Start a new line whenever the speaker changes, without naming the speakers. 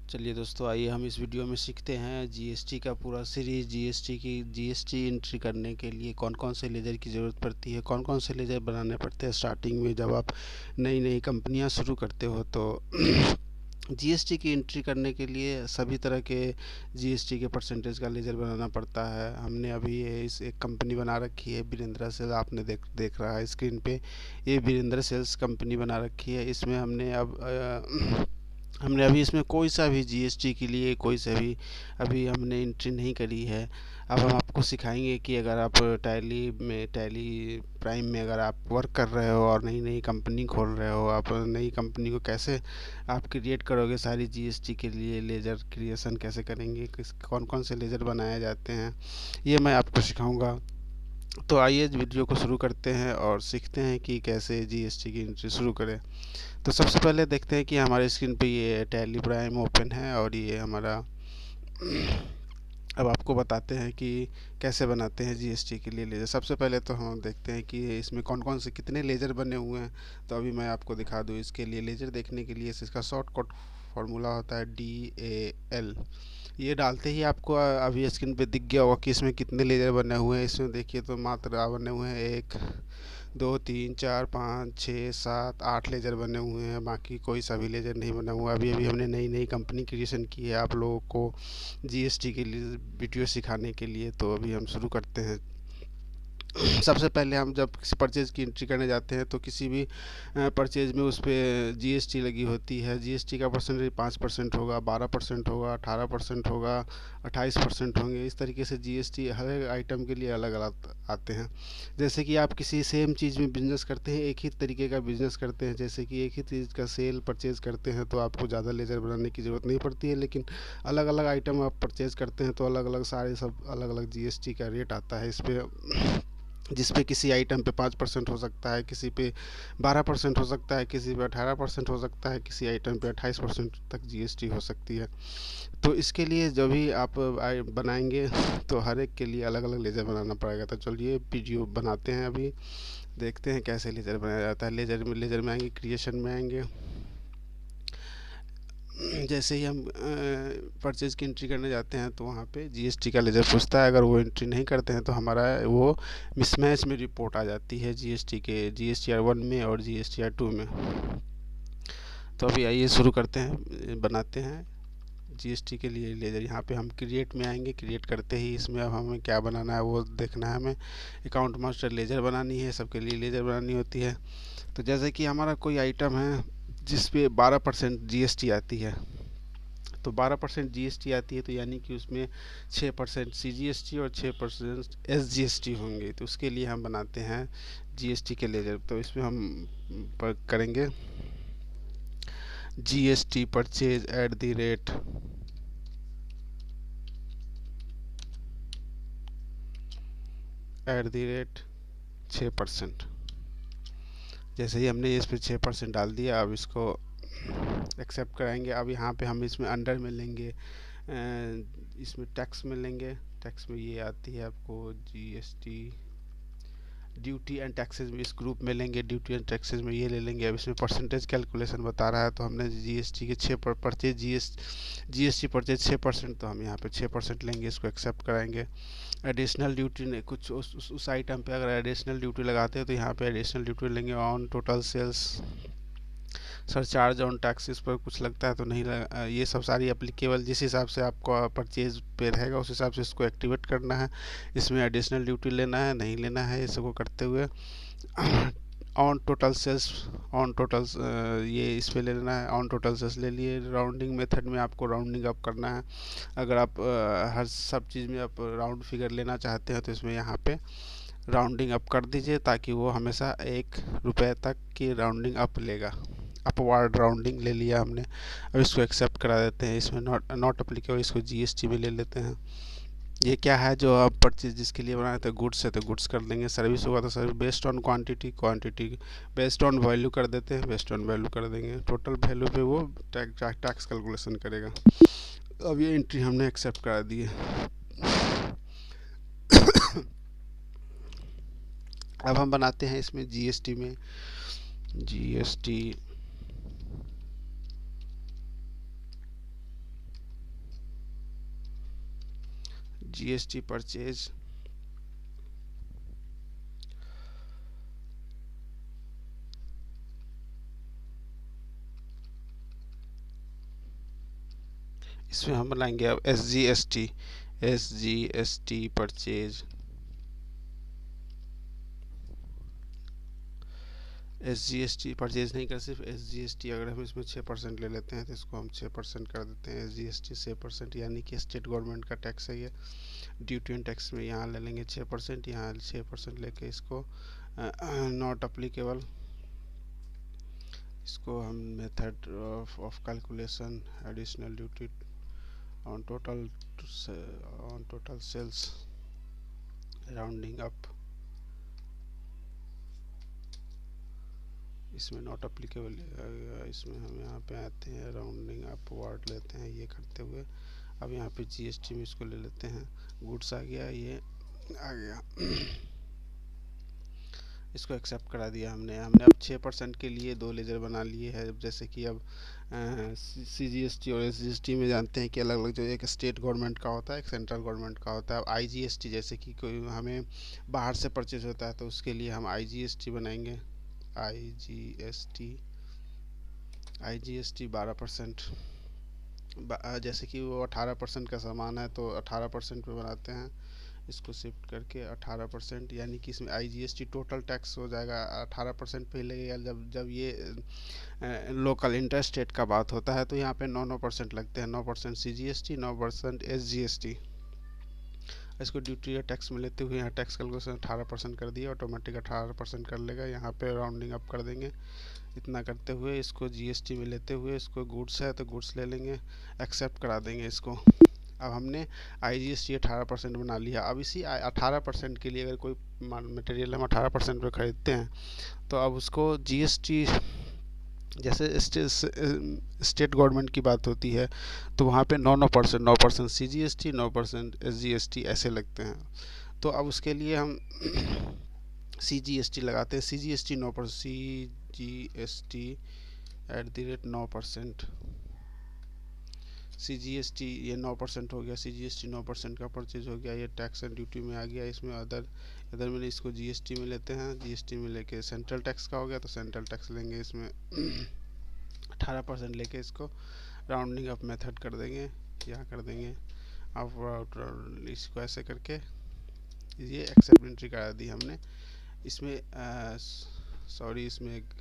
चलिए दोस्तों, आइए हम इस वीडियो में सीखते हैं जीएसटी का पूरा सीरीज। जीएसटी एंट्री करने के लिए कौन कौन से लेजर की ज़रूरत पड़ती है, कौन कौन से लेजर बनाने पड़ते हैं स्टार्टिंग में जब आप नई नई कंपनियां शुरू करते हो। तो जीएसटी की एंट्री करने के लिए सभी तरह के जीएसटी के परसेंटेज का लेजर बनाना पड़ता है। हमने अभी इस एक कंपनी बना रखी है वीरेंद्र सेल्स, आपने देख रहा है स्क्रीन पे, ये वीरेंद्र सेल्स कंपनी बना रखी है। इसमें हमने अभी इसमें कोई सा भी जीएसटी के लिए कोई सा भी अभी हमने एंट्री नहीं करी है। अब हम आपको सिखाएंगे कि अगर आप टैली प्राइम में अगर आप वर्क कर रहे हो और नई नई कंपनी खोल रहे हो, आप नई कंपनी को कैसे आप क्रिएट करोगे, सारी जीएसटी के लिए लेजर क्रिएशन कैसे करेंगे, कौन कौन से लेजर बनाए जाते हैं, ये मैं आपको सिखाऊंगा। तो आइए वीडियो को शुरू करते हैं और सीखते हैं कि कैसे जीएसटी की एंट्री शुरू करें। तो सबसे पहले देखते हैं कि हमारे स्क्रीन पे ये टैली प्राइम ओपन है और ये हमारा अब आपको बताते हैं कि कैसे बनाते हैं जीएसटी के लिए लेज़र। सबसे पहले तो हम देखते हैं कि इसमें कौन कौन से कितने लेज़र बने हुए हैं। तो अभी मैं आपको दिखा दूँ, इसके लिए लेज़र देखने के लिए इसका शॉर्टकट फार्मूला होता है DAL। ये डालते ही आपको अभी स्क्रीन पे दिख गया होगा कि इसमें कितने लेज़र बने हुए हैं। इसमें देखिए तो मात्र बने हुए हैं 1 2 3 4 5 6 7 8 लेजर बने हुए हैं, बाकी कोई सा भी लेजर नहीं बना हुआ। अभी अभी हमने नई नई कंपनी क्रिएशन की है आप लोगों को जीएसटी के लिए वीडियो सिखाने के लिए। तो अभी हम शुरू करते हैं। सबसे पहले हम जब किसी परचेज़ की एंट्री करने जाते हैं तो किसी भी परचेज़ में उस पर जीएसटी लगी होती है। जीएसटी का परसेंटेज 5% होगा, 12% होगा, 18% होगा, 28% होंगे। इस तरीके से जीएसटी हर एक आइटम के लिए अलग अलग आते हैं। जैसे कि आप किसी सेम चीज़ में बिजनेस करते हैं, एक ही तरीके का बिजनेस करते हैं, जैसे कि एक ही चीज़ का सेल परचेज़ करते हैं, तो आपको ज़्यादा लेजर बनाने की ज़रूरत नहीं पड़ती है। लेकिन अलग अलग आइटम आप परचेज़ करते हैं तो अलग अलग सारे सब अलग अलग जीएसटी का रेट आता है इस पर, जिस पे किसी आइटम पे 5% हो सकता है, किसी पे 12% हो सकता है, किसी पे 18% हो सकता है, किसी आइटम पे 28% तक जीएसटी हो सकती है। तो इसके लिए जब भी आप बनाएंगे तो हर एक के लिए अलग अलग लेज़र बनाना पड़ेगा। तो चलिए वीडियो बनाते हैं, अभी देखते हैं कैसे लेज़र बनाया जाता है। लेज़र में आएंगे, क्रिएशन में आएंगे। जैसे ही हम परचेज़ की एंट्री करने जाते हैं तो वहाँ पे जीएसटी का लेजर पूछता है। अगर वो एंट्री नहीं करते हैं तो हमारा वो मिसमैच में रिपोर्ट आ जाती है जीएसटीआर 1 में और जीएसटीआर 2 में। तो अभी आइए शुरू करते हैं, बनाते हैं जीएसटी के लिए लेजर। यहाँ पे हम क्रिएट में आएंगे। क्रिएट करते ही इसमें अब हमें क्या बनाना है वो देखना है। हमें अकाउंट मास्टर लेजर बनानी है, सबके लिए लेजर बनानी होती है। तो जैसे कि हमारा कोई आइटम है जिस पे 12% जीएसटी आती है, तो 12% जीएसटी आती है, तो यानी कि उसमें 6% सीजीएसटी और 6% एसजीएसटी होंगे। तो उसके लिए हम बनाते हैं जीएसटी के लेजर। तो इसमें हम करेंगे जीएसटी परचेज @ 6%। जैसे ही हमने इस पर 6% डाल दिया, अब इसको एक्सेप्ट कराएंगे। अब यहाँ पे हम इसमें अंडर में लेंगे, इसमें टैक्स में लेंगे। टैक्स में ये आती है आपको जीएसटी ड्यूटी एंड टैक्सेस में, इस ग्रुप में लेंगे। ड्यूटी एंड टैक्सेस में ये ले लेंगे। अब इसमें परसेंटेज कैलकुलेशन बता रहा है, तो हमने जीएसटी के 6 परचेज जीएसटी परचेज 6%, तो हम यहाँ पे 6% लेंगे, इसको एक्सेप्ट कराएंगे। एडिशनल ड्यूटी ने कुछ उस आइटम पे अगर एडिशनल ड्यूटी लगाते हैं तो यहाँ पे एडिशनल ड्यूटी लेंगे on total sales. Surcharge on taxes पर कुछ लगता है तो नहीं ये सब सारी एप्लीकेबल जिस हिसाब से आपको परचेज पे रहेगा उस हिसाब से इसको एक्टिवेट करना है। इसमें एडिशनल ड्यूटी लेना है नहीं लेना है, इसको करते हुए on total sales, on total ये इस पे ले लेना है। ऑन टोटल सेल्स ले लिए। राउंडिंग मेथड में आपको राउंडिंग अप करना है। अगर आप हर सब चीज़ में आप राउंड फिगर लेना चाहते हैं तो इसमें यहाँ पे राउंडिंग अप कर दीजिए, ताकि वो हमेशा 1 रुपये तक की राउंडिंग अप लेगा। अपवार्ड राउंडिंग ले लिया हमने। अब इसको एक्सेप्ट करा देते हैं। इसमें नॉट अप्लीकेबल, इसको जीएसटी में ले लेते हैं। ये क्या है जो आप परचेज जिसके लिए बनाए थे, गुड्स है तो गुड्स कर देंगे, सर्विस होगा तो service. Based on quantity based on value कर देते हैं, बेस्ड ऑन वैल्यू कर देंगे। टोटल वैल्यू पे वो टैक्स कैलकुलेशन करेगा। अब ये एंट्री हमने एक्सेप्ट करा दी है। अब हम बनाते हैं इसमें जीएसटी में जीएसटी जीएसटी परचेज, इसमें हम बनाएंगे अब S G S T purchase, SGST purchase नहीं कर, सिर्फ SGST। अगर हम इसमें 6% ले लेते हैं तो इसको हम 6% कर देते हैं। SGST 6%, यानी कि स्टेट गवर्नमेंट का टैक्स है ये। ड्यूटी एंड टैक्स में यहाँ ले लेंगे 6%, यहाँ 6% लेके इसको नॉट अप्लीकेबल, इसको हम method of calculation additional duty on total sales rounding up, इसमें नॉट अप्लीकेबल, इसमें हम यहाँ पे आते हैं राउंडिंग अप वर्ड लेते हैं ये करते हुए। अब यहाँ पे जीएसटी में इसको ले लेते हैं, गुड्स आ गया, ये आ गया, इसको एक्सेप्ट करा दिया हमने अब 6% के लिए दो लेजर बना लिए हैं। जैसे कि अब CGST और SGST में जानते हैं कि अलग अलग, जो एक स्टेट गवर्नमेंट का होता है, एक सेंट्रल गवर्नमेंट का होता है। अब IGST, जैसे कि कोई हमें बाहर से परचेज होता है तो उसके लिए हम IGST बनाएंगे। IGST 12%, जैसे कि वो 18% का सामान है तो 18% पे बनाते हैं, इसको शिफ्ट करके 18%, यानी कि इसमें IGST टोटल टैक्स हो जाएगा 18% पे लगेगा। जब ये लोकल इंटर स्टेट का बात होता है तो यहाँ पे 9% लगते हैं, 9% CGST, 9% SGST। इसको ड्यूटी या टैक्स में लेते हुए यहाँ टैक्स कैलकुलेशन 18% कर दिया, ऑटोमेटिक 18% कर लेगा। यहाँ पे राउंडिंग अप कर देंगे, इतना करते हुए इसको GST में लेते हुए, इसको गुड्स है तो गुड्स ले लेंगे, एक्सेप्ट करा देंगे इसको। अब हमने IGST 18% बना लिया। अब इसी 18% के लिए अगर कोई मटेरियल हम 18% पे खरीदते हैं तो अब उसको GST, जैसे स्टेट गवर्नमेंट की बात होती है तो वहाँ पे 9% CGST, 9% SGST ऐसे लगते हैं। तो अब उसके लिए हम CGST लगाते हैं, CGST 9%, CGST @ 9%, CGST ये 9% हो गया, CGST 9% का परचेज हो गया, ये टैक्स एंड ड्यूटी में आ गया। इसमें अदर में इसको GST में लेते हैं, GST में लेके सेंट्रल टैक्स का हो गया तो सेंट्रल टैक्स लेंगे, इसमें 18% लेके इसको राउंडिंग अप मेथड कर देंगे, यहाँ कर देंगे। अब इसको ऐसे करके ये एक्सेप्ट एंट्री करा दी हमने। इसमें सॉरी, इसमें एक